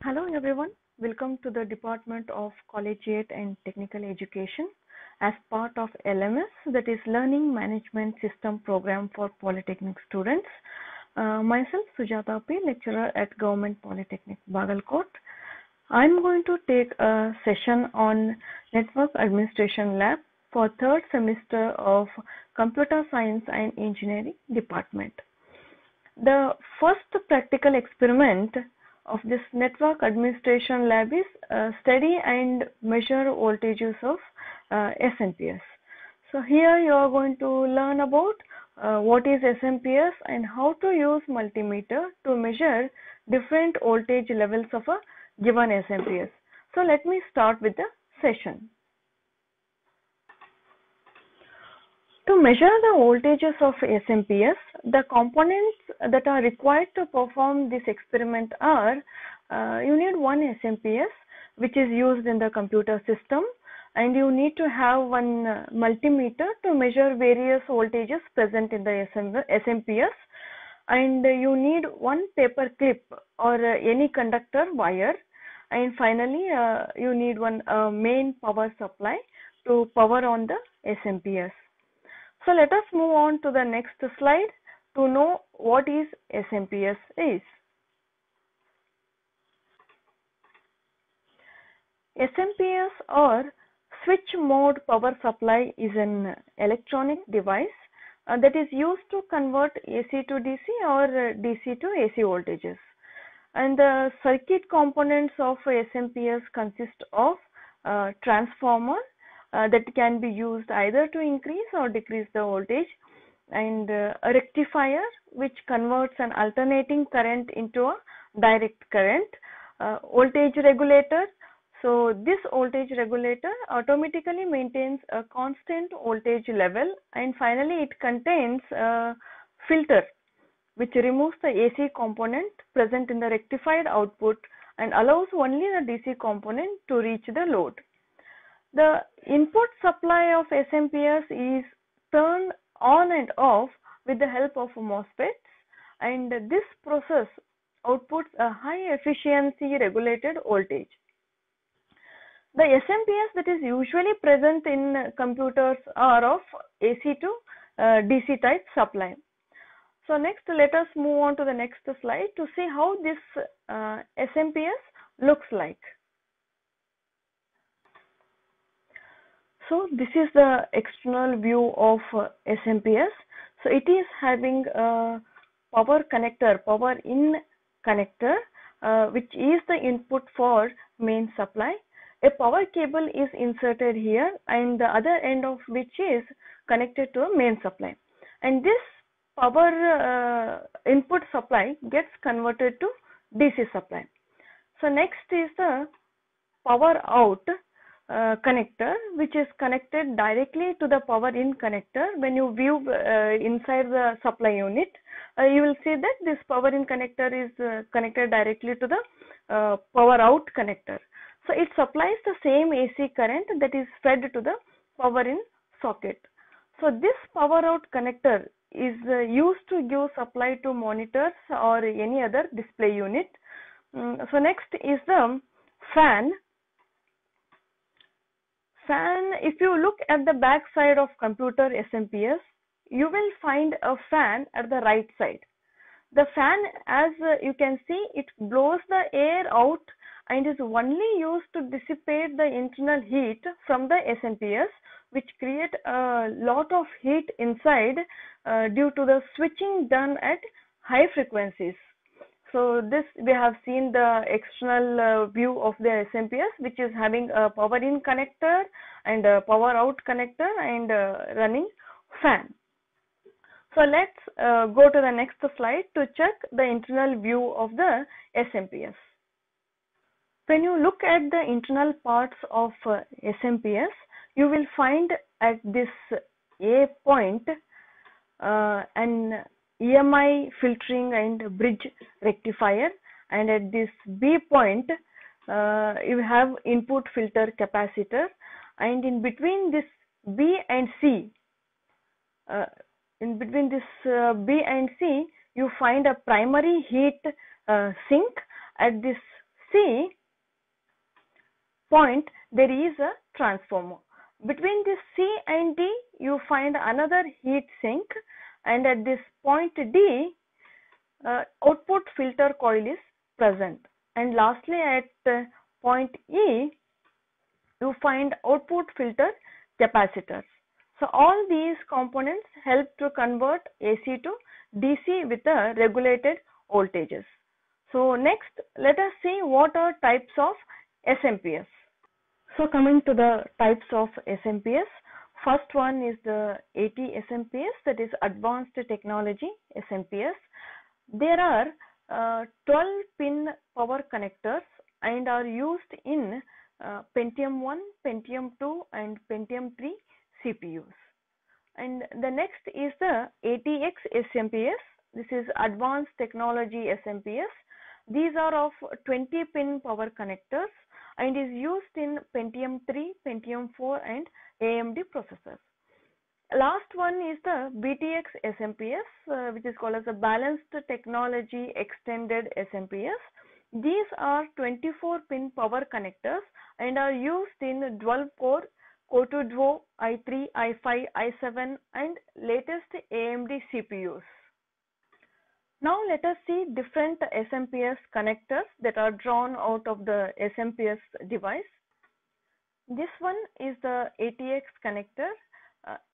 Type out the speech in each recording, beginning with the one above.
Hello everyone, welcome to the Department of Collegiate and Technical Education as part of LMS, that is Learning Management System Program for Polytechnic students. Myself Sujata P, lecturer at Government Polytechnic Bagalkot. I'm going to take a session on Network Administration Lab for third semester of Computer Science and Engineering Department. The first practical experiment of this network administration lab is study and measure voltages of SMPS. So here you are going to learn about what is SMPS and how to use multimeter to measure different voltage levels of a given SMPS. So let me start with the session. To measure the voltages of SMPS, the components that are required to perform this experiment are, you need one SMPS which is used in the computer system, and you need to have one multimeter to measure various voltages present in the SMPS, and you need one paper clip or any conductor wire, and finally you need one main power supply to power on the SMPS. So let us move on to the next slide to know what is SMPS is. SMPS or switch mode power supply is an electronic device that is used to convert AC to DC or DC to AC voltages. And the circuit components of SMPS consist of transformer that can be used either to increase or decrease the voltage, and a rectifier which converts an alternating current into a direct current, voltage regulator. So this voltage regulator automatically maintains a constant voltage level, and finally it contains a filter which removes the AC component present in the rectified output and allows only the DC component to reach the load. The input supply of SMPS is turned on and off with the help of MOSFETs, and this process outputs a high efficiency regulated voltage. The SMPS that is usually present in computers are of AC to DC type supply. So next let us move on to the next slide to see how this SMPS looks like. So this is the external view of SMPS. So it is having a power connector, power in connector, which is the input for main supply. A power cable is inserted here, and the other end of which is connected to a main supply. And this power input supply gets converted to DC supply. So next is the power out connector, which is connected directly to the power in connector. When you view inside the supply unit, you will see that this power in connector is connected directly to the power out connector. So it supplies the same AC current that is fed to the power in socket. So this power out connector is used to give supply to monitors or any other display unit. So next is the fan. If you look at the back side of computer SMPS, you will find a fan at the right side. The fan, as you can see, it blows the air out and is only used to dissipate the internal heat from the SMPS, which create a lot of heat inside due to the switching done at high frequencies. So this we have seen the external view of the SMPS, which is having a power in connector and a power out connector and running fan. So let's go to the next slide to check the internal view of the SMPS. When you look at the internal parts of SMPS, you will find at this A point an EMI filtering and bridge rectifier, and at this B point you have input filter capacitor, and in between this B and C, you find a primary heat sink. At this C point there is a transformer. Between this C and D you find another heat sink, and at this point D output filter coil is present, and lastly at point E you find output filter capacitors. So all these components help to convert AC to DC with the regulated voltages. So next let us see what are types of SMPS. So coming to the types of SMPS, first one is the AT SMPS, that is Advanced Technology SMPS. There are 12 pin power connectors and are used in Pentium 1, Pentium 2 and Pentium 3 CPUs. And the next is the ATX SMPS. This is Advanced Technology SMPS. These are of 20 pin power connectors and is used in Pentium 3, Pentium 4 and AMD processors. Last one is the BTX SMPS, which is called as a Balanced Technology Extended SMPS. These are 24 pin power connectors and are used in dual core, Core 2 Duo, i3, i5, i7 and latest AMD CPUs. Now let us see different SMPS connectors that are drawn out of the SMPS device. This one is the ATX connector.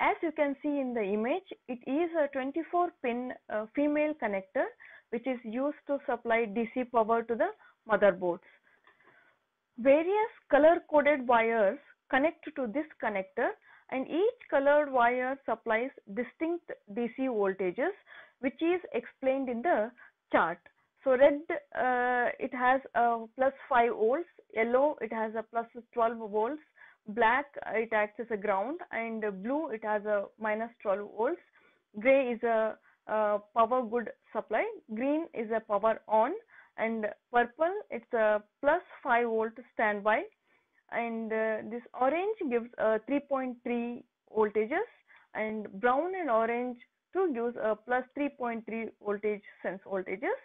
As you can see in the image, it is a 24 pin female connector which is used to supply DC power to the motherboards. Various color coded wires connect to this connector, and each colored wire supplies distinct DC voltages, which is explained in the chart. So red, it has a plus 5 volts, yellow it has a plus 12 volts, black it acts as a ground, and blue it has a minus 12 volts, gray is a power good supply, green is a power on, and purple it's a plus 5 volt standby, and this orange gives 3.3 voltages, and brown and orange too gives a plus 3.3 voltage sense voltages.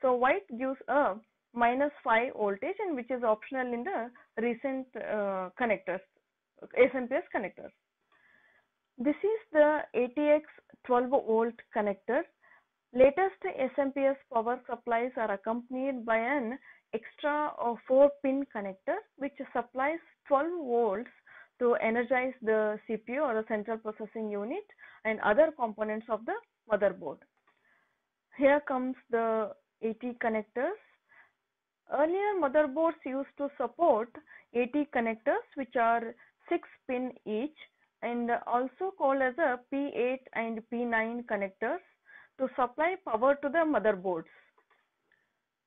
So white gives a minus 5 voltage, and which is optional in the recent connectors, SMPS connectors. This is the ATX 12 volt connector. Latest SMPS power supplies are accompanied by an extra 4 pin connector which supplies 12 volts to energize the CPU or the central processing unit and other components of the motherboard. Here comes the AT connectors. Earlier motherboards used to support AT connectors which are 6 pin each and also called as a P8 and P9 connectors to supply power to the motherboards.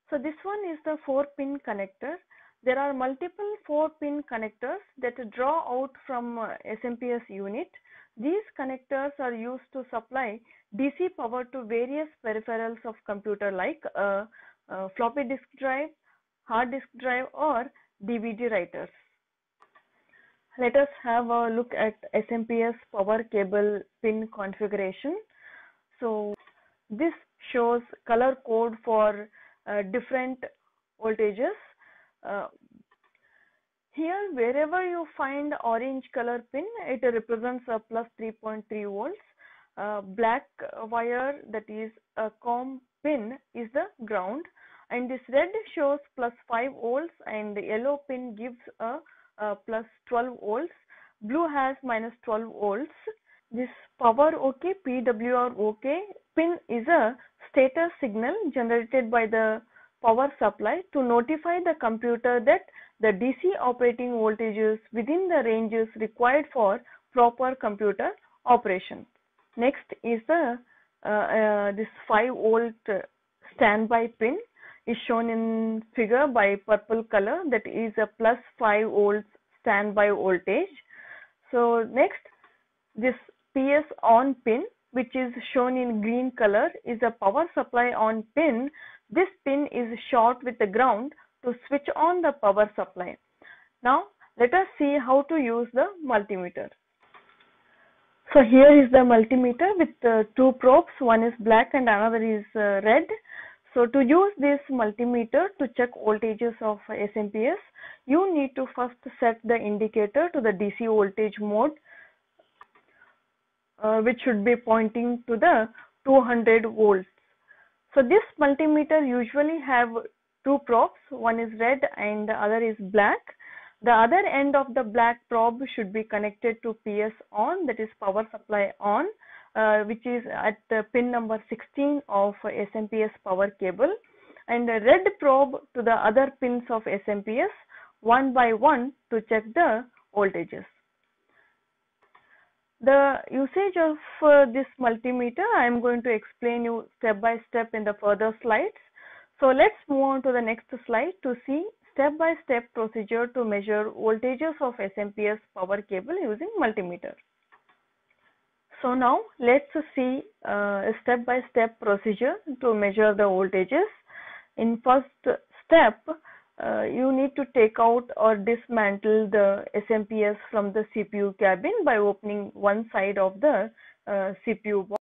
So this one is the 4 pin connector. There are multiple 4 pin connectors that draw out from SMPS unit. These connectors are used to supply DC power to various peripherals of computer like floppy disk drive, hard disk drive or DVD writers. Let us have a look at SMPS power cable pin configuration. So this shows color code for different voltages. Here wherever you find orange color pin, it represents a plus 3.3 volts. Black wire, that is a COM pin, is the ground, and this red shows plus 5 volts and the yellow pin gives a plus 12 volts. Blue has minus 12 volts. This power OK, PWR OK pin is a status signal generated by the power supply to notify the computer that the DC operating voltages within the ranges required for proper computer operation. Next is the this 5 volt standby pin is shown in figure by purple color, that is a plus 5 volts standby voltage. So next, this PS on pin, which is shown in green color, is a power supply on pin. This pin is short with the ground to switch on the power supply. Now let us see how to use the multimeter. So here is the multimeter with 2 probes, one is black and another is red. So to use this multimeter to check voltages of SMPS, you need to first set the indicator to the DC voltage mode, which should be pointing to the 200 volts. So this multimeter usually have two probes, one is red and the other is black. The other end of the black probe should be connected to PS on, that is power supply on, which is at pin number 16 of SMPS power cable, and the red probe to the other pins of SMPS one by one to check the voltages. The usage of this multimeter I am going to explain you step by step in the further slides. So let's move on to the next slide to see step-by-step procedure to measure voltages of SMPS power cable using multimeter. So now let's see a step-by-step procedure to measure the voltages. In first step, you need to take out or dismantle the SMPS from the CPU cabin by opening one side of the CPU box.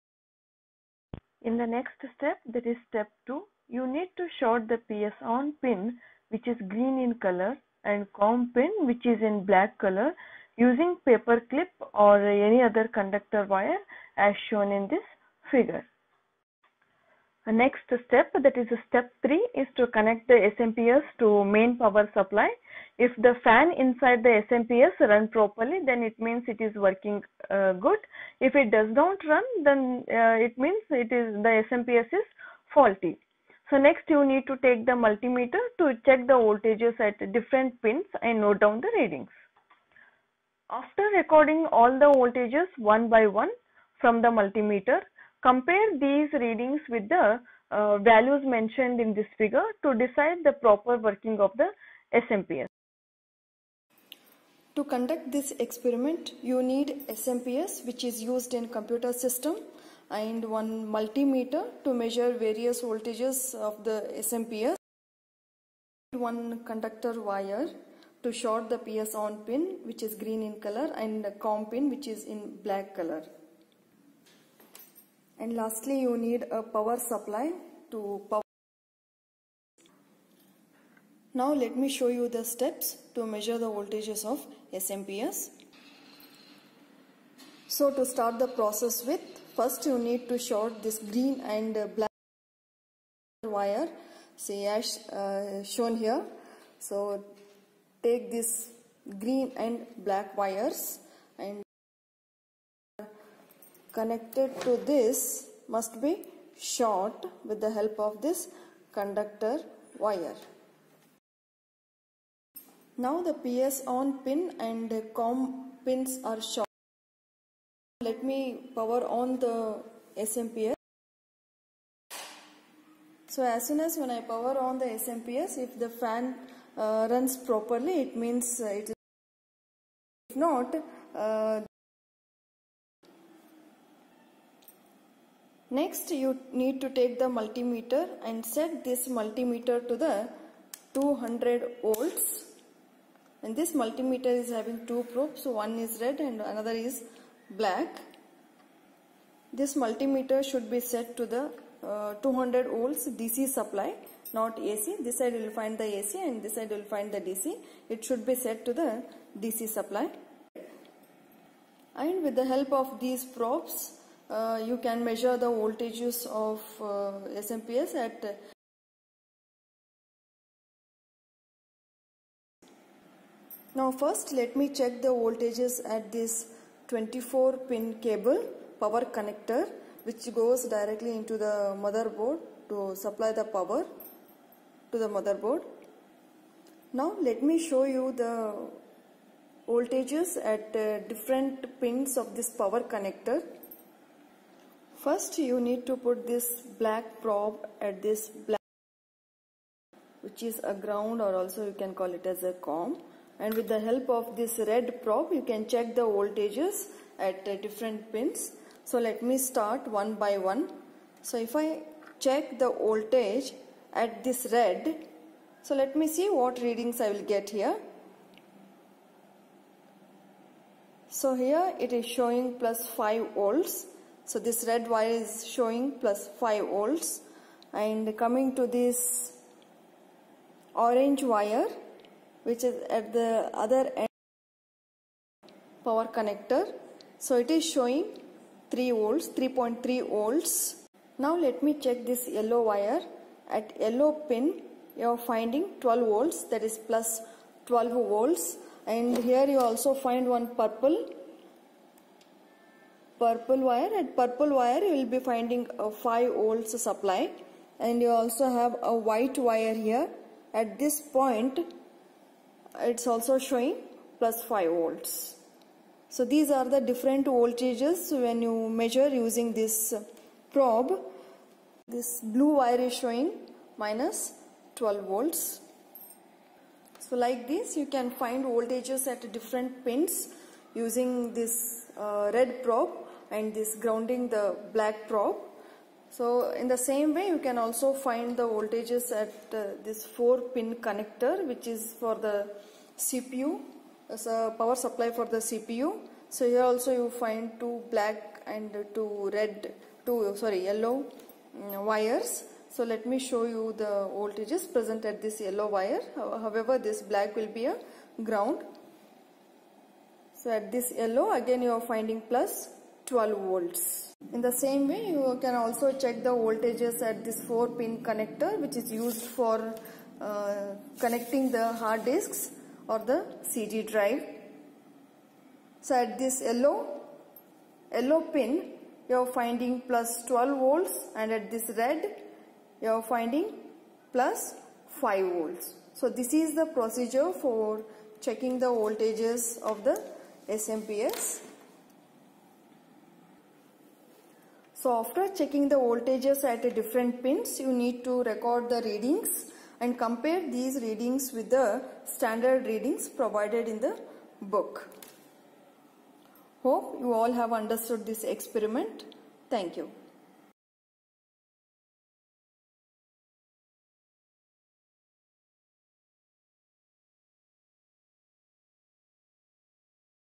In the next step, that is step 2, you need to short the PS on pin, which is green in color, and COM pin, which is in black color, using paper clip or any other conductor wire as shown in this figure. The next step, that is step 3, is to connect the SMPS to main power supply. If the fan inside the SMPS run properly, then it means it is working good. If it does not run, then it means the SMPS is faulty. So next you need to take the multimeter to check the voltages at different pins and note down the readings. After recording all the voltages one by one from the multimeter, compare these readings with the values mentioned in this figure to decide the proper working of the SMPS. To conduct this experiment, you need SMPS, which is used in computer system, and one multimeter to measure various voltages of the SMPS, one conductor wire to short the PS on pin, which is green in color, and the COM pin, which is in black color. And lastly, you need a power supply to power. Now let me show you the steps to measure the voltages of SMPS. So to start the process with, first you need to short this green and black wire, say as shown here. So take this green and black wires and connected to this must be short with the help of this conductor wire. Now the PS on pin and COM pins are short. Let me power on the SMPS. So as soon as when I power on the SMPS, if the fan runs properly, it means it is. If not, next you need to take the multimeter and set this multimeter to the 200 volts. And this multimeter is having two probes, so one is red and another is black. This multimeter should be set to the 200 volts DC supply, not AC. This side you will find the AC and this side you will find the DC. It should be set to the DC supply. And with the help of these probes, you can measure the voltages of SMPS at Now first let me check the voltages at this 24 pin cable power connector, which goes directly into the motherboard to supply the power to the motherboard. Now let me show you the voltages at different pins of this power connector. First you need to put this black probe at this black, which is a ground, or also you can call it as a COM. And with the help of this red probe, you can check the voltages at different pins. So let me start one by one. So if I check the voltage at this red, so let me see what readings I will get here. So here it is showing plus 5 volts. So this red wire is showing plus 5 volts. and coming to this orange wire which is at the other end power connector. So it is showing 3 volts, 3.3 volts. Now let me check this yellow wire. At yellow pin you are finding 12 volts, that is plus 12 volts, and here you also find one purple wire. At purple wire you will be finding a 5 volts supply, and you also have a white wire here. At this point it's also showing plus 5 volts. So these are the different voltages when you measure using this probe. This blue wire is showing minus 12 volts. So like this you can find voltages at different pins using this red probe and this grounding the black probe. So in the same way you can also find the voltages at this 4-pin connector, which is for the CPU, as a power supply for the CPU. So here also you find 2 black and 2 yellow wires. So let me show you the voltages present at this yellow wire. However, this black will be a ground. So at this yellow again you are finding plus 12 volts. In the same way you can also check the voltages at this 4-pin connector, which is used for connecting the hard disks or the CD drive. So at this yellow pin you are finding plus 12 volts, and at this red you are finding plus 5 volts. So this is the procedure for checking the voltages of the SMPS. So after checking the voltages at different pins, you need to record the readings and compare these readings with the standard readings provided in the book. Hope you all have understood this experiment. Thank you.